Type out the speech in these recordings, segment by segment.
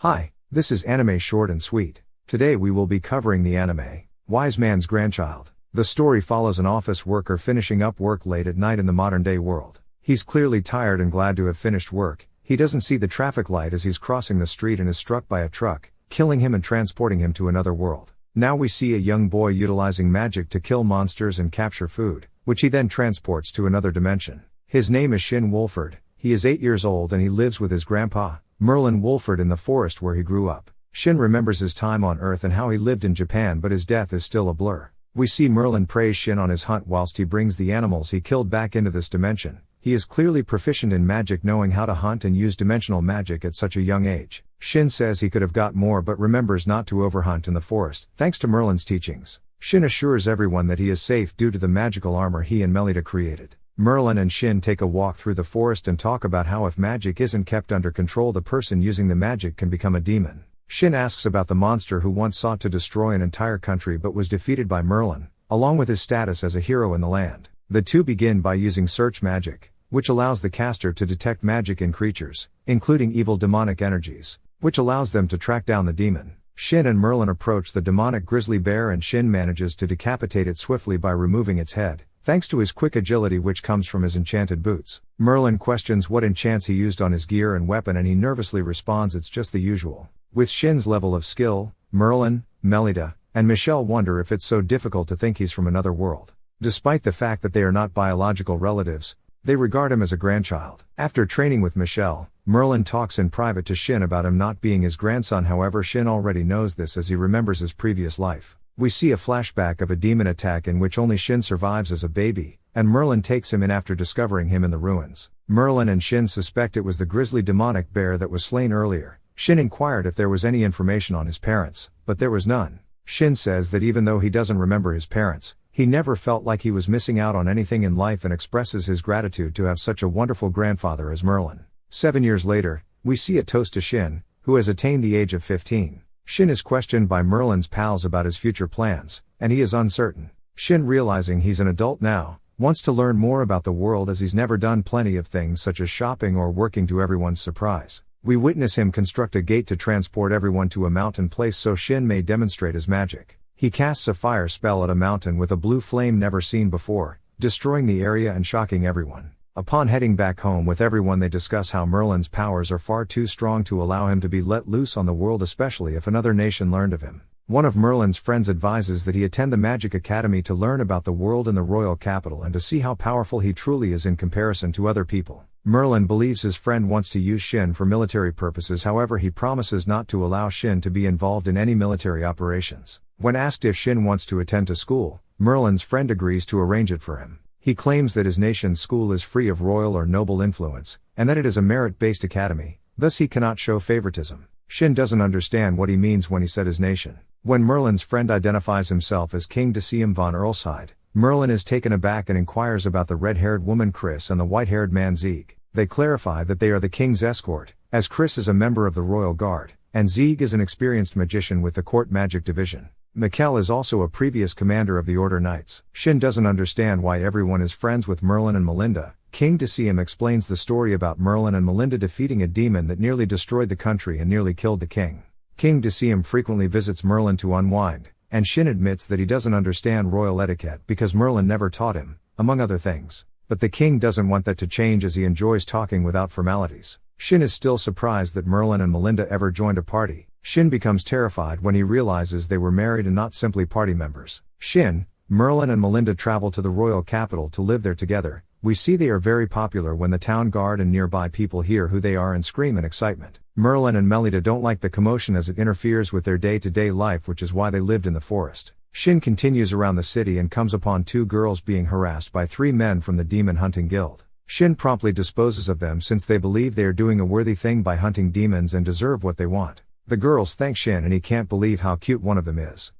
Hi, this is Anime Short and Sweet. Today we will be covering the anime, Wise Man's Grandchild. The story follows an office worker finishing up work late at night in the modern-day world. He's clearly tired and glad to have finished work. He doesn't see the traffic light as he's crossing the street and is struck by a truck, killing him and transporting him to another world. Now we see a young boy utilizing magic to kill monsters and capture food, which he then transports to another dimension. His name is Shin Wolford. He is 8 years old and he lives with his grandpa, Merlin Wolford, in the forest where he grew up. Shin remembers his time on Earth and how he lived in Japan, but his death is still a blur. We see Merlin praise Shin on his hunt whilst he brings the animals he killed back into this dimension. He is clearly proficient in magic, knowing how to hunt and use dimensional magic at such a young age. Shin says he could have got more but remembers not to overhunt in the forest, thanks to Merlin's teachings. Shin assures everyone that he is safe due to the magical armor he and Melita created. Merlin and Shin take a walk through the forest and talk about how if magic isn't kept under control, the person using the magic can become a demon. Shin asks about the monster who once sought to destroy an entire country but was defeated by Merlin, along with his status as a hero in the land. The two begin by using search magic, which allows the caster to detect magic in creatures, including evil demonic energies, which allows them to track down the demon. Shin and Merlin approach the demonic grizzly bear and Shin manages to decapitate it swiftly by removing its head, thanks to his quick agility which comes from his enchanted boots. Merlin questions what enchants he used on his gear and weapon and he nervously responds it's just the usual. With Shin's level of skill, Merlin, Melita, and Michelle wonder if it's so difficult to think he's from another world. Despite the fact that they are not biological relatives, they regard him as a grandchild. After training with Michelle, Merlin talks in private to Shin about him not being his grandson. However, Shin already knows this as he remembers his previous life. We see a flashback of a demon attack in which only Shin survives as a baby, and Merlin takes him in after discovering him in the ruins. Merlin and Shin suspect it was the grizzly demonic bear that was slain earlier. Shin inquired if there was any information on his parents, but there was none. Shin says that even though he doesn't remember his parents, he never felt like he was missing out on anything in life and expresses his gratitude to have such a wonderful grandfather as Merlin. 7 years later, we see a toast to Shin, who has attained the age of 15. Shin is questioned by Merlin's pals about his future plans, and he is uncertain. Shin, realizing he's an adult now, wants to learn more about the world as he's never done plenty of things such as shopping or working to everyone's surprise. We witness him construct a gate to transport everyone to a mountain place so Shin may demonstrate his magic. He casts a fire spell at a mountain with a blue flame never seen before, destroying the area and shocking everyone. Upon heading back home with everyone, they discuss how Merlin's powers are far too strong to allow him to be let loose on the world, especially if another nation learned of him. One of Merlin's friends advises that he attend the Magic Academy to learn about the world in the royal capital and to see how powerful he truly is in comparison to other people. Merlin believes his friend wants to use Shin for military purposes, however he promises not to allow Shin to be involved in any military operations. When asked if Shin wants to attend to school, Merlin's friend agrees to arrange it for him. He claims that his nation's school is free of royal or noble influence, and that it is a merit-based academy, thus he cannot show favoritism. Shin doesn't understand what he means when he said his nation. When Merlin's friend identifies himself as King Decium von Earlshide, Merlin is taken aback and inquires about the red-haired woman Chris and the white-haired man Zieg. They clarify that they are the king's escort, as Chris is a member of the royal guard, and Zieg is an experienced magician with the court magic division. Mikkel is also a previous commander of the Order Knights. Shin doesn't understand why everyone is friends with Merlin and Melinda. King Decium explains the story about Merlin and Melinda defeating a demon that nearly destroyed the country and nearly killed the king. King Decium frequently visits Merlin to unwind, and Shin admits that he doesn't understand royal etiquette because Merlin never taught him, among other things. But the king doesn't want that to change as he enjoys talking without formalities. Shin is still surprised that Merlin and Melinda ever joined a party. Shin becomes terrified when he realizes they were married and not simply party members. Shin, Merlin and Melinda travel to the royal capital to live there together. We see they are very popular when the town guard and nearby people hear who they are and scream in excitement. Merlin and Melita don't like the commotion as it interferes with their day-to-day life, which is why they lived in the forest. Shin continues around the city and comes upon 2 girls being harassed by 3 men from the demon hunting guild. Shin promptly disposes of them since they believe they are doing a worthy thing by hunting demons and deserve what they want. The girls thank Shin and he can't believe how cute one of them is.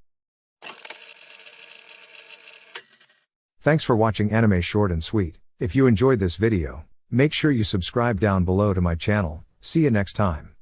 Thanks for watching Anime Short and Sweet. If you enjoyed this video, make sure you subscribe down below to my channel. See you next time.